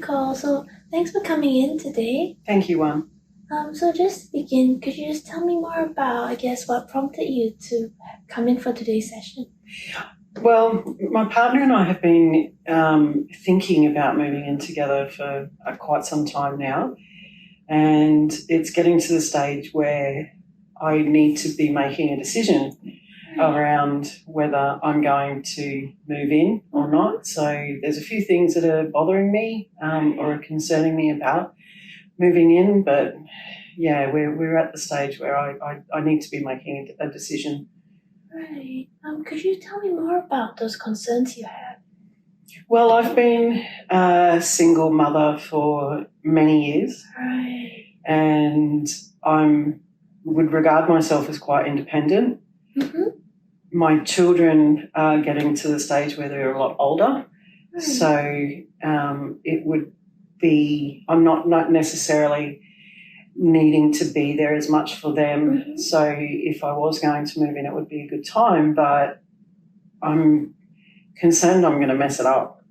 call. So thanks for coming in today. Thank you, Juan. So just to begin, could you just tell me more about, I guess, what prompted you to come in for today's session? Well, my partner and I have been thinking about moving in together for quite some time now, and it's getting to the stage where I need to be making a decision around whether I'm going to move in or not. So there's a few things that are bothering me or are concerning me about moving in, but yeah, we're at the stage where I need to be making a decision. Right. Could you tell me more about those concerns you have? Well, I've been a single mother for many years. Right. And would regard myself as quite independent. Mm-hmm. My children are getting to the stage where they're a lot older. Right. So it would be, I'm not necessarily needing to be there as much for them. Mm-hmm. So if I was going to move in, it would be a good time, but I'm concerned I'm going to mess it up.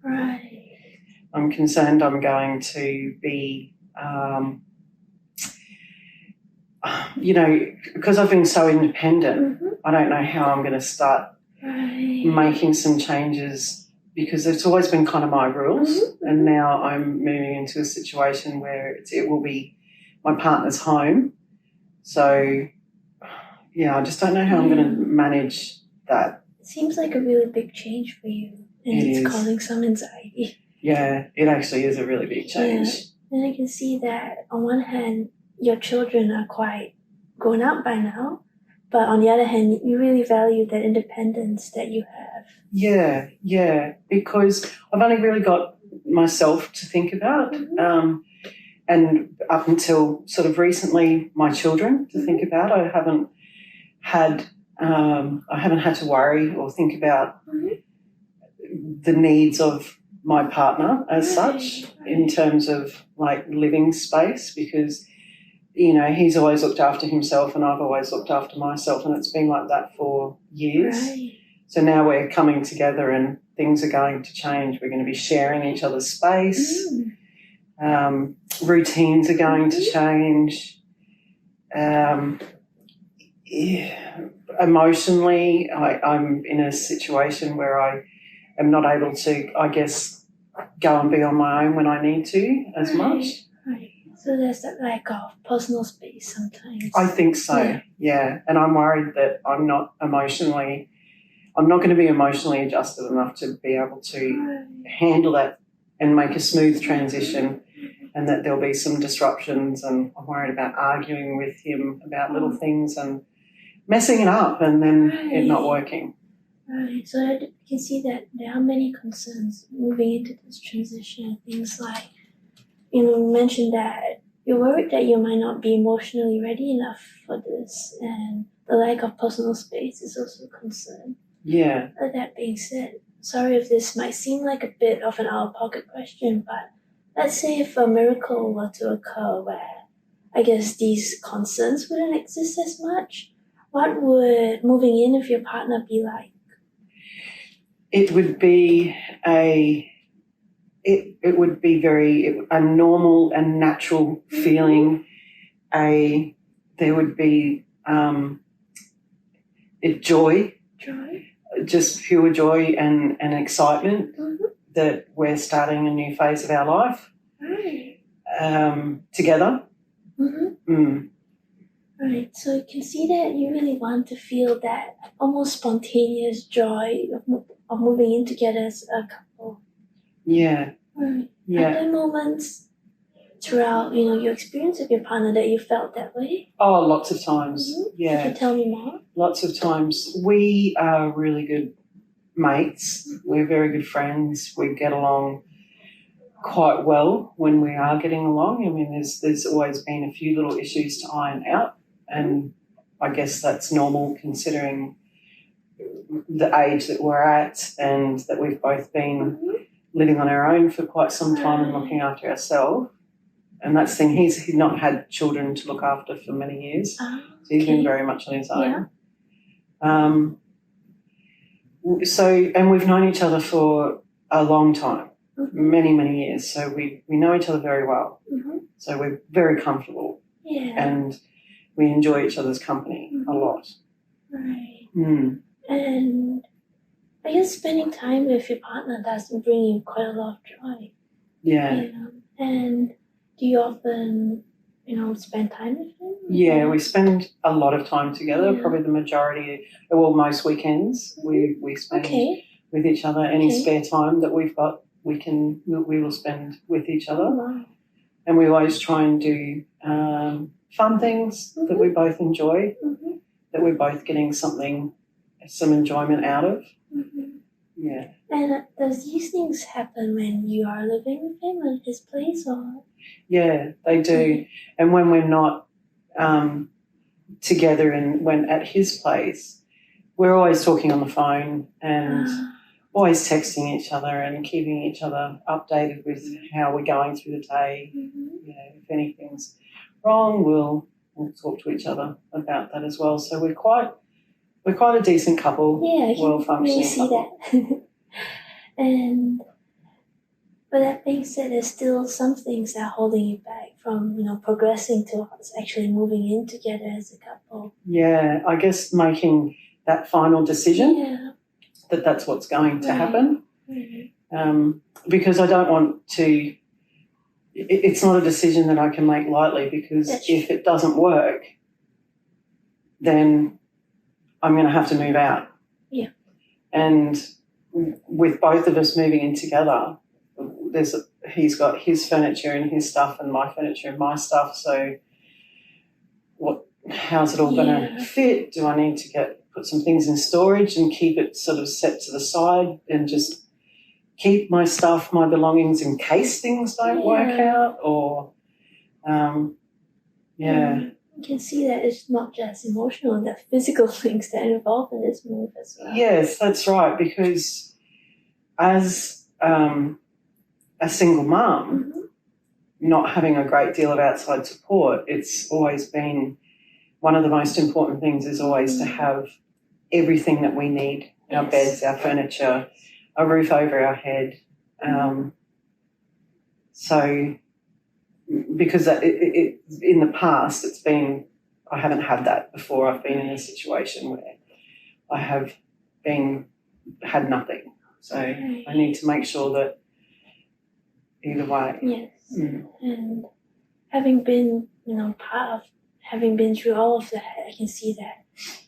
Right. I'm concerned I'm going to be, because I've been so independent, Mm-hmm. I don't know how I'm going to start making some changes, because it's always been kind of my rules. Mm-hmm. And now I'm moving into a situation where it will be my partner's home. So, yeah, I just don't know how I'm going to manage that. It seems like a really big change for you, and it's causing some anxiety. Yeah, it actually is a really big change. Yeah. And I can see that on one hand, your children are quite grown up by now, but on the other hand, you really value that independence that you have. Yeah, because I've only really got myself to think about, Mm-hmm. And up until sort of recently, my children to think about. I haven't had to worry or think about the needs of my partner as such in terms of like living space, because he's always looked after himself and I've always looked after myself, and it's been like that for years. Right. So now we're coming together and things are going to change. We're going to be sharing each other's space. Routines are going to change. Emotionally, I'm in a situation where I am not able to, I guess, go and be on my own when I need to as much. Right. So there's that lack of personal space sometimes. I think so, yeah. And I'm worried that I'm not going to be emotionally adjusted enough to be able to handle that and make a smooth transition, and that there'll be some disruptions, and I'm worried about arguing with him about little things and messing it up and then it not working. Right. So I can see that there are many concerns moving into this transition. Things like, you mentioned that you're worried that you might not be emotionally ready enough for this, and the lack of personal space is also a concern. Yeah. That being said, sorry if this might seem like a bit of an out-of-pocket question, but let's say if a miracle were to occur where I guess these concerns wouldn't exist as much, what would moving in with your partner be like? It would be a normal and natural feeling. There would be Joy? Just pure joy and excitement that we're starting a new phase of our life together. Right, so you can see that you really want to feel that almost spontaneous joy of moving in together as a couple. Yeah. Right. Yeah. Are there moments throughout, your experience with your partner that you felt that way? Oh, lots of times. Yeah. Could you tell me more? Lots of times. We are really good mates. We're very good friends. We get along quite well when we are getting along. I mean, there's always been a few little issues to iron out, and I guess that's normal considering the age that we're at and that we've both been living on our own for quite some time and looking after ourselves. And that's the thing, he's not had children to look after for many years. So he's been very much on his own. And we've known each other for a long time. many, many years. So we know each other very well. So we're very comfortable. Yeah. And we enjoy each other's company a lot. Right. Mm. And I guess spending time with your partner does bring you quite a lot of joy. Yeah. You know? And do you often, spend time with him? Yeah, we spend a lot of time together, probably the majority, well, most weekends we spend with each other. Any spare time that we've got, we will spend with each other. Oh, wow. And we always try and do fun things that we both enjoy, that we're both getting some enjoyment out of. Yeah. And does these things happen when you are living with him at his place, or? Yeah, they do. And when we're not together and when at his place, we're always talking on the phone and always texting each other and keeping each other updated with how we're going through the day. If anything's wrong, we'll talk to each other about that as well. So we're quite a decent couple. Yeah, I can well-functioning really see couple. that. But that being said, there's still some things that are holding you back from, progressing towards actually moving in together as a couple. Yeah, I guess making that final decision that's what's going to happen. Because I don't want to, it's not a decision that I can make lightly, because if it doesn't work, then I'm going to have to move out. Yeah. And with both of us moving in together, he's got his furniture and his stuff and my furniture and my stuff. So how's it all going to fit? Do I need to put some things in storage and keep it sort of set to the side and just keep my stuff, my belongings, in case things don't work out? Or, You can see that it's not just emotional, the physical things that are involved in this move as well. Yes, that's right, because as a single mum, not having a great deal of outside support, it's always been one of the most important things is always to have everything that we need, our beds, our furniture, a roof over our head. So because in the past I haven't had that before. I've been in a situation where I have had nothing. So I need to make sure that either way. Yes. And having been, having been through all of that, I can see that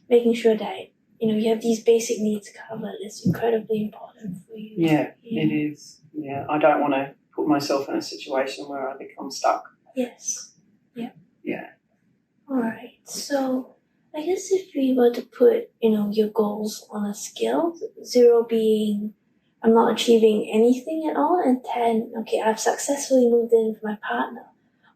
making sure that, you have these basic needs covered is incredibly important for you. Yeah, it is. Yeah, I don't want to put myself in a situation where I become stuck. Yes. Yeah. Yeah. All right. So I guess if we were to put, your goals on a scale, 0 being I'm not achieving anything at all, and 10, okay, I've successfully moved in with my partner.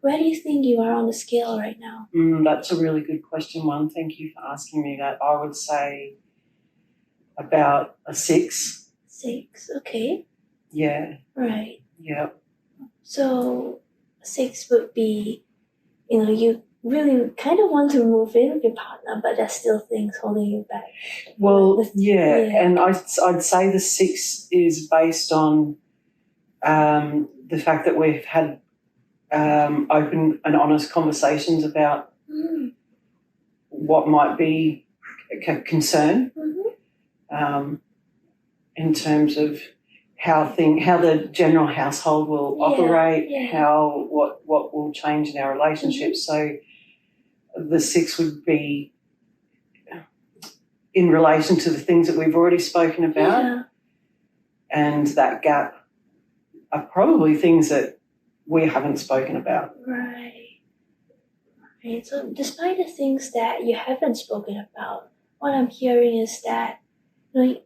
Where do you think you are on the scale right now? That's a really good question, one. Thank you for asking me that. I would say about a 6. 6, okay. Yeah. Right. Yeah. So 6 would be, you really kind of want to move in with your partner, but there's still things holding you back. Well, and I'd say the 6 is based on the fact that we've had open and honest conversations about what might be a concern in terms of how the general household will operate, what will change in our relationship. So the 6 would be in relation to the things that we've already spoken about, and that gap are probably things that we haven't spoken about. Right. So despite the things that you haven't spoken about, what I'm hearing is that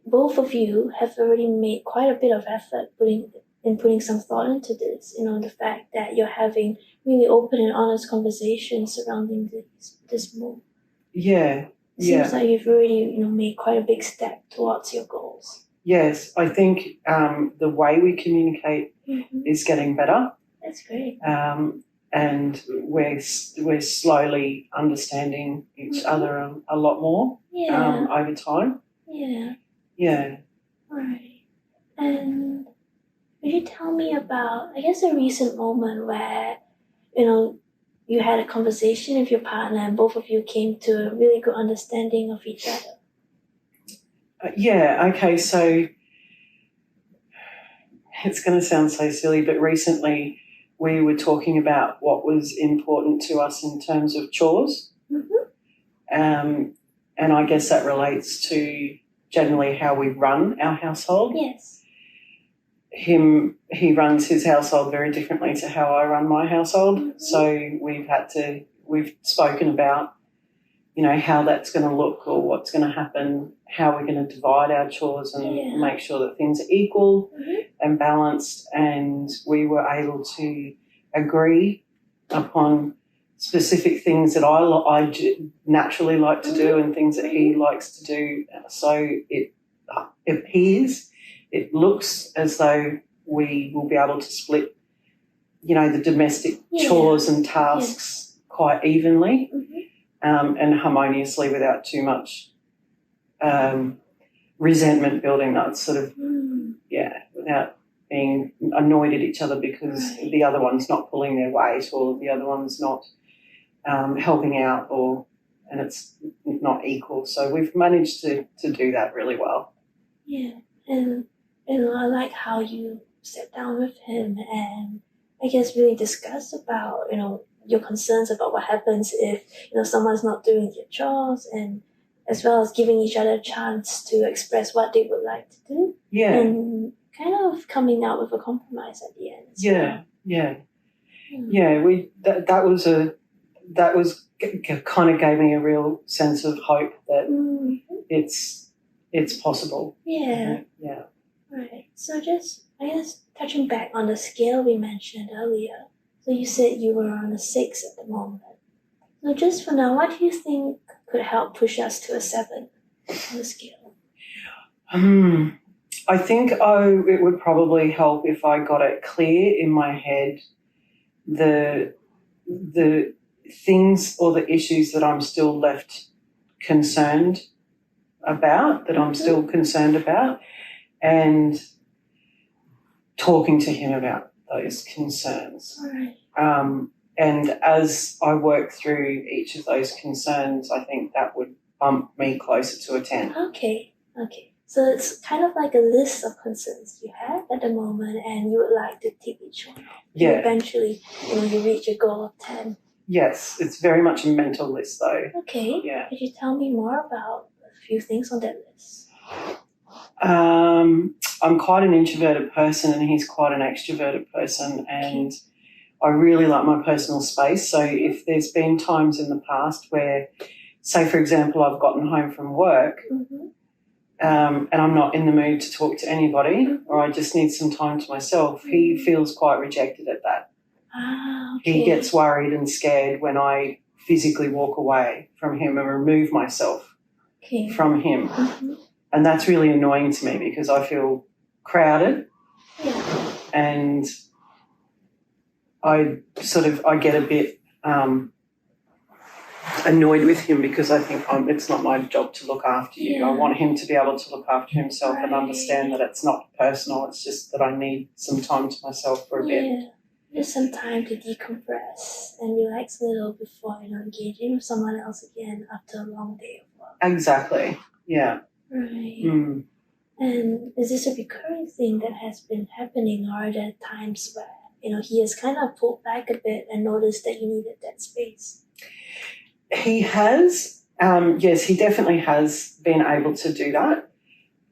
both of you have already made quite a bit of effort putting some thought into this. The fact that you're having really open and honest conversations surrounding this move. Yeah. Seems like you've already made quite a big step towards your goals. Yes, I think the way we communicate is getting better. That's great. And we're slowly understanding each other a lot more over time. Yeah. Yeah. Right. And Could you tell me about, I guess, a recent moment where, you know, you had a conversation with your partner and both of you came to a really good understanding of each other? Yeah, okay, so it's going to sound so silly, but recently we were talking about what was important to us in terms of chores. And I guess that relates to generally how we run our household. Yes. He runs his household very differently to how I run my household. So we've spoken about, how that's going to look or what's going to happen, how we're going to divide our chores and make sure that things are equal and balanced. And we were able to agree upon specific things that I naturally like to do and things that he likes to do. So it looks as though we will be able to split, the domestic chores and tasks quite evenly and harmoniously without too much resentment building up, sort of, without being annoyed at each other because the other one's not pulling their weight or the other one's not helping out and it's not equal. So we've managed to do that really well. Yeah, and I like how you sat down with him and I guess really discuss about, your concerns about what happens if, someone's not doing their chores, and as well as giving each other a chance to express what they would like to do. Yeah. And kind of coming out with a compromise at the end. That was kind of gave me a real sense of hope that it's possible. Yeah. Yeah. Right. So just, I guess, touching back on the scale we mentioned earlier. So you said you were on a 6 at the moment. So just for now, what do you think could help push us to a 7 on the scale? I think it would probably help if I got it clear in my head the things or the issues that I'm still left concerned about, and talking to him about those concerns. Right. And as I work through each of those concerns, I think that would bump me closer to a 10. Okay. So it's kind of like a list of concerns you have at the moment and you would like to tick each one off. Yeah. And eventually, you reach your goal of 10. Yes, it's very much a mental list though. Okay. Yeah. Could you tell me more about a few things on that list? I'm quite an introverted person and he's quite an extroverted person, and I really like my personal space. So if there's been times in the past where, say for example, I've gotten home from work and I'm not in the mood to talk to anybody or I just need some time to myself, he feels quite rejected at that. Okay. He gets worried and scared when I physically walk away from him and remove myself from him. And that's really annoying to me because I feel crowded and I get a bit annoyed with him because I think it's not my job to look after you. I want him to be able to look after himself and understand that it's not personal, it's just that I need some time to myself for a bit. Just some time to decompress and relax a little before, engaging with someone else again after a long day of work. Exactly, yeah. Right. And is this a recurring thing that has been happening, or are there times where, he has kind of pulled back a bit and noticed that you needed that space? He has, yes, he definitely has been able to do that.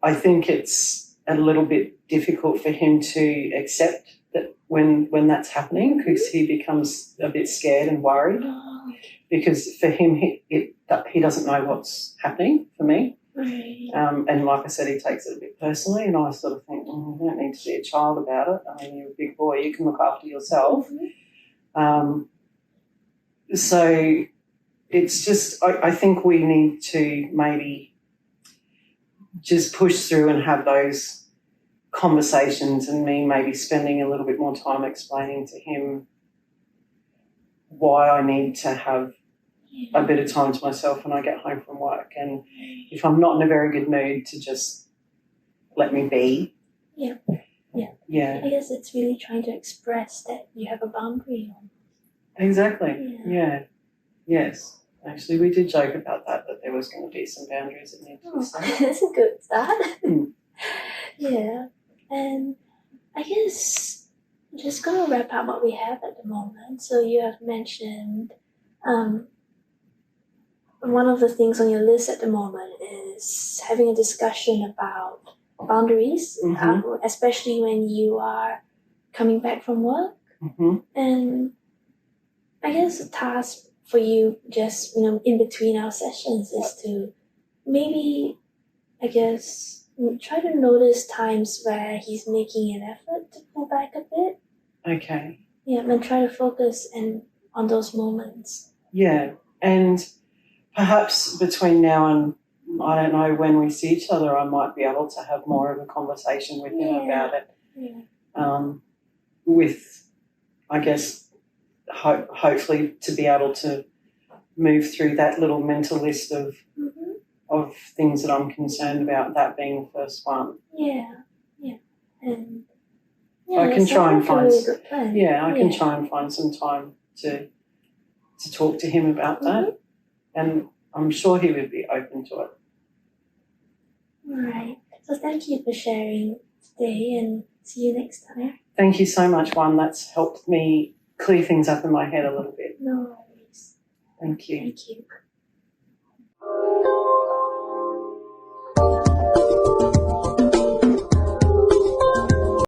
I think it's a little bit difficult for him to accept that when that's happening because he becomes a bit scared and worried because for him he doesn't know what's happening for me. Right. And like I said, he takes it a bit personally and I sort of think, you don't need to be a child about it. I mean, you're a big boy, you can look after yourself. So it's just, I think we need to maybe just push through and have those conversations and me maybe spending a little bit more time explaining to him why I need to have a bit of time to myself when I get home from work, and if I'm not in a very good mood to just let me be. Yeah. I guess it's really trying to express that you have a boundary. Exactly. Yeah. Yes. Actually, we did joke about that there was going to be some boundaries that need to be set. That's a good start. Mm. Yeah. And I guess just gonna wrap up what we have at the moment. So you have mentioned one of the things on your list at the moment is having a discussion about boundaries, especially when you are coming back from work. And I guess a task for you just, in between our sessions is to maybe, I guess, try to notice times where he's making an effort to pull back a bit. Okay. Yeah, and try to focus on those moments. Yeah, and perhaps between now and, I don't know, when we see each other, I might be able to have more of a conversation with him about it. Yeah. With, I guess, hopefully to be able to move through that little mental list of things that I'm concerned about, that being the first one. Yeah. And I can try and find. Really good plan. I can try and find some time to talk to him about that, and I'm sure he would be open to it. All right. So thank you for sharing today, and see you next time. Thank you so much, Juan. That's helped me clear things up in my head a little bit. No worries. Thank you. Thank you.